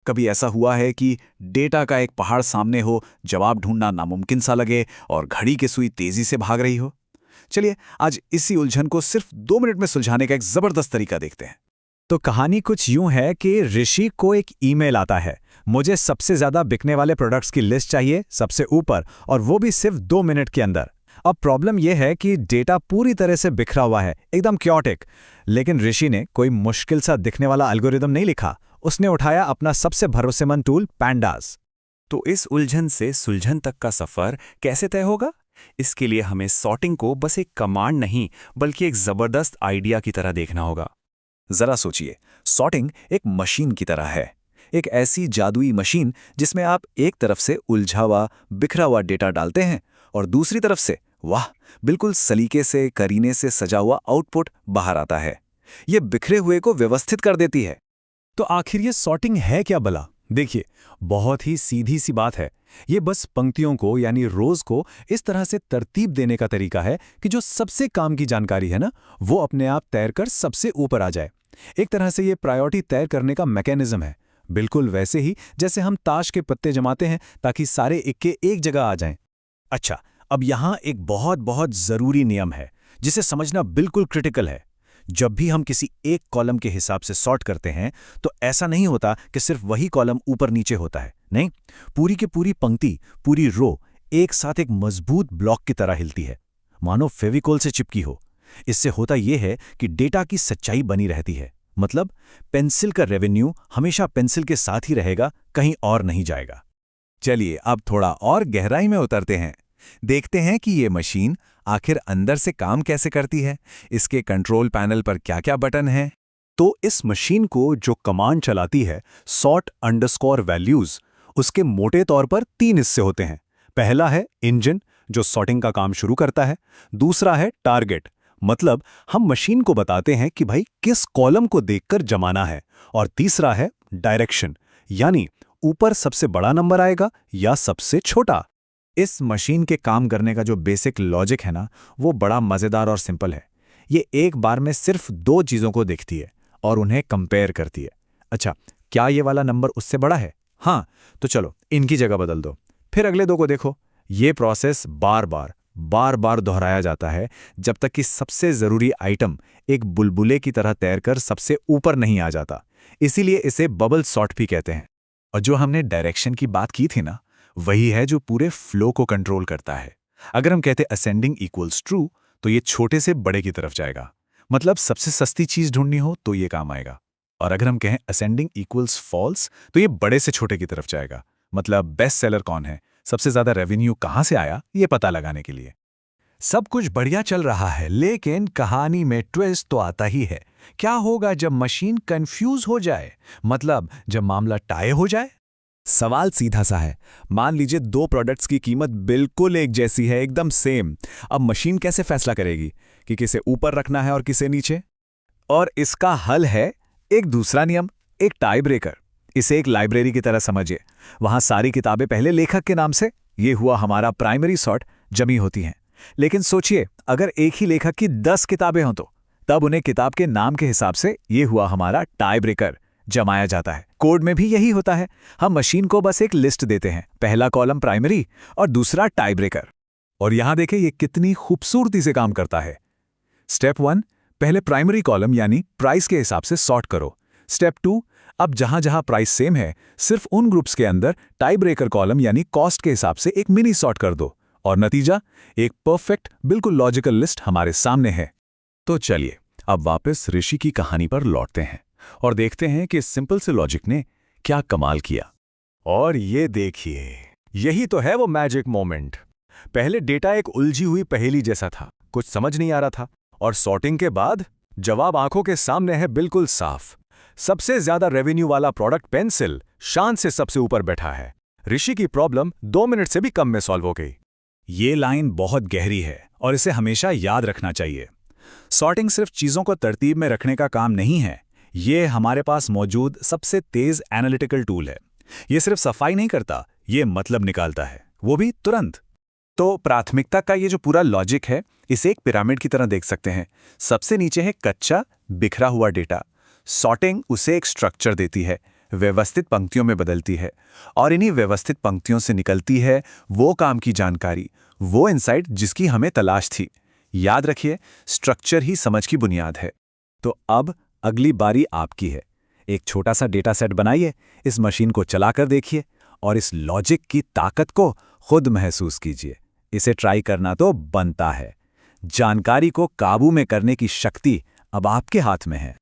कभी ऐसा हुआ है कि डेटा का एक पहाड़ सामने हो, जवाब ढूंढना नामुमकिन सा लगे और घड़ी की सुई तेजी से भाग रही हो? चलिए आज इसी उलझन को सिर्फ 2 मिनट में सुलझाने का एक जबरदस्त तरीका देखते हैं। तो कहानी कुछ यूं है कि ऋषि को एक ईमेल आता है। मुझे सबसे ज्यादा बिकने वाले प्रोडक्ट्स की लिस्ट चाहिए, सबसे ऊपर, और वो भी सिर्फ 2 मिनट के अंदर। अब प्रॉब्लम यह है कि डेटा पूरी तरह से बिखरा हुआ है, एकदम क्योटिक। लेकिन ऋषि ने कोई मुश्किल सा दिखने वाला एल्गोरिदम नहीं लिखा। उसने उठाया अपना सबसे भरोसेमंद टूल पैंडास। तो इस उलझन से सुलझन तक का सफर कैसे तय होगा? इसके लिए हमें सॉर्टिंग को बस एक कमांड नहीं बल्कि एक जबरदस्त आइडिया की तरह देखना होगा। जरा सोचिए, सॉर्टिंग एक मशीन की तरह है। एक ऐसी जादुई मशीन जिसमें आप एक तरफ से उलझा हुआ बिखरा हुआ डेटा डालते हैं और दूसरी तरफ से वाह, बिल्कुल सलीके से करीने से सजा हुआ आउटपुट बाहर आता है। ये बिखरे हुए को व्यवस्थित कर देती है। तो आखिर ये सॉर्टिंग है क्या भला? देखिए, बहुत ही सीधी सी बात है। ये बस पंक्तियों को यानी रोज को इस तरह से तरतीब देने का तरीका है कि जो सबसे काम की जानकारी है ना, वो अपने आप तैरकर सबसे ऊपर आ जाए। एक तरह से ये प्रायोरिटी तय करने का मैकेनिज्म है, बिल्कुल वैसे ही जैसे हम ताश के पत्ते जमाते हैं ताकि सारे इक्के एक जगह आ जाएं। अच्छा, अब यहाँ एक बहुत बहुत जरूरी नियम है जिसे समझना बिल्कुल क्रिटिकल है। जब भी हम किसी एक कॉलम के हिसाब से सॉर्ट करते हैं तो ऐसा नहीं होता कि सिर्फ वही कॉलम ऊपर नीचे होता है। नहीं, पूरी की पूरी पंक्ति, पूरी रो एक साथ एक मजबूत ब्लॉक की तरह हिलती है, मानो फेविकोल से चिपकी हो। इससे होता यह है कि डेटा की सच्चाई बनी रहती है। मतलब पेंसिल का रेवेन्यू हमेशा पेंसिल के साथ ही रहेगा, कहीं और नहीं जाएगा। चलिए अब थोड़ा और गहराई में उतरते हैं। देखते हैं कि ये मशीन आखिर अंदर से काम कैसे करती है। इसके कंट्रोल पैनल पर क्या-क्या बटन हैं। तो इस मशीन को जो कमांड चलाती है सॉर्ट अंडरस्कोर वैल्यूज, उसके मोटे तौर पर 3 हिस्से होते हैं। पहला है इंजन, जो सॉर्टिंग का काम शुरू करता है। दूसरा है टारगेट, मतलब हम मशीन को बताते हैं कि भाई किस कॉलम को देखकर जमाना है। और तीसरा है डायरेक्शन, यानी ऊपर सबसे बड़ा नंबर आएगा या सबसे छोटा। इस मशीन के काम करने का जो बेसिक लॉजिक है ना, वो बड़ा मज़ेदार और सिंपल है। ये एक बार में सिर्फ 2 चीज़ों को देखती है और उन्हें कंपेयर करती है। अच्छा, क्या ये वाला नंबर उससे बड़ा है? हाँ, तो चलो इनकी जगह बदल दो। फिर अगले 2 को देखो। ये प्रोसेस बार बार दोहराया जाता है जब तक कि सबसे ज़रूरी आइटम एक बुलबुले की तरह तैरकर सबसे ऊपर नहीं आ जाता। इसीलिए इसे बबल सॉर्ट भी कहते हैं। और जो हमने डायरेक्शन की बात की थी ना, वही है जो पूरे फ्लो को कंट्रोल करता है। अगर हम कहते असेंडिंग इक्वल्स ट्रू, तो ये छोटे से बड़े की तरफ जाएगा। मतलब सबसे सस्ती चीज ढूंढनी हो तो ये काम आएगा। और अगर हम कहें असेंडिंग इक्वल्स फॉल्स, तो ये बड़े से छोटे की तरफ जाएगा। मतलब बेस्ट सेलर कौन है, सबसे ज्यादा रेवेन्यू कहां से आया, ये पता लगाने के लिए। सब कुछ बढ़िया चल रहा है, लेकिन कहानी में ट्विस्ट तो आता ही है। क्या होगा जब मशीन कंफ्यूज हो जाए? मतलब जब मामला टाई हो जाए? सवाल सीधा सा है। मान लीजिए 2 प्रोडक्ट्स की कीमत बिल्कुल एक जैसी है, एकदम सेम। अब मशीन कैसे फैसला करेगी कि किसे ऊपर रखना है और किसे नीचे? और इसका हल है एक दूसरा नियम, एक टाई ब्रेकर। इसे एक लाइब्रेरी की तरह समझिए। वहां सारी किताबें पहले लेखक के नाम से, ये हुआ हमारा प्राइमरी सॉर्ट, जमी होती हैं। लेकिन सोचिए, अगर एक ही लेखक की 10 किताबें हों तो तब उन्हें किताब के नाम के हिसाब से, ये हुआ हमारा टाई ब्रेकर, जमाया जाता है। कोड में भी यही होता है। हम मशीन को बस एक लिस्ट देते हैं, पहला कॉलम प्राइमरी और दूसरा टाई ब्रेकर। और यहां देखें ये कितनी खूबसूरती से काम करता है। स्टेप 1, पहले प्राइमरी कॉलम यानी प्राइस के हिसाब से सॉर्ट करो। स्टेप 2, अब जहां जहां प्राइस सेम है, सिर्फ उन ग्रुप्स के अंदर टाई ब्रेकर कॉलम यानी कॉस्ट के हिसाब से एक मिनी सॉर्ट कर दो। और नतीजा, एक परफेक्ट, बिल्कुल लॉजिकल लिस्ट हमारे सामने है। तो चलिए अब वापस ऋषि की कहानी पर लौटते हैं और देखते हैं कि सिंपल से लॉजिक ने क्या कमाल किया। और ये देखिए, यही तो है वो मैजिक मोमेंट। पहले डेटा एक उलझी हुई पहेली जैसा था, कुछ समझ नहीं आ रहा था। और सॉर्टिंग के बाद जवाब आंखों के सामने है, बिल्कुल साफ। सबसे ज्यादा रेवेन्यू वाला प्रोडक्ट पेंसिल शान से सबसे ऊपर बैठा है। ऋषि की प्रॉब्लम 2 मिनट से भी कम में सॉल्व हो गई। ये लाइन बहुत गहरी है और इसे हमेशा याद रखना चाहिए। सॉर्टिंग सिर्फ चीजों को तरतीब में रखने का काम नहीं है, ये हमारे पास मौजूद सबसे तेज एनालिटिकल टूल है। ये सिर्फ सफाई नहीं करता, ये मतलब निकालता है, वो भी तुरंत। तो प्राथमिकता का ये जो पूरा लॉजिक है, इसे एक पिरामिड की तरह देख सकते हैं। सबसे नीचे है कच्चा बिखरा हुआ डेटा। सॉर्टिंग उसे एक स्ट्रक्चर देती है, व्यवस्थित पंक्तियों में बदलती है, और इन्हीं व्यवस्थित पंक्तियों से निकलती है वो काम की जानकारी, वो इनसाइट जिसकी हमें तलाश थी। याद रखिए, स्ट्रक्चर ही समझ की बुनियाद है। तो अब अगली बारी आपकी है। एक छोटा सा डेटा सेट बनाइए, इस मशीन को चलाकर देखिए और इस लॉजिक की ताकत को खुद महसूस कीजिए। इसे ट्राई करना तो बनता है। जानकारी को काबू में करने की शक्ति अब आपके हाथ में है।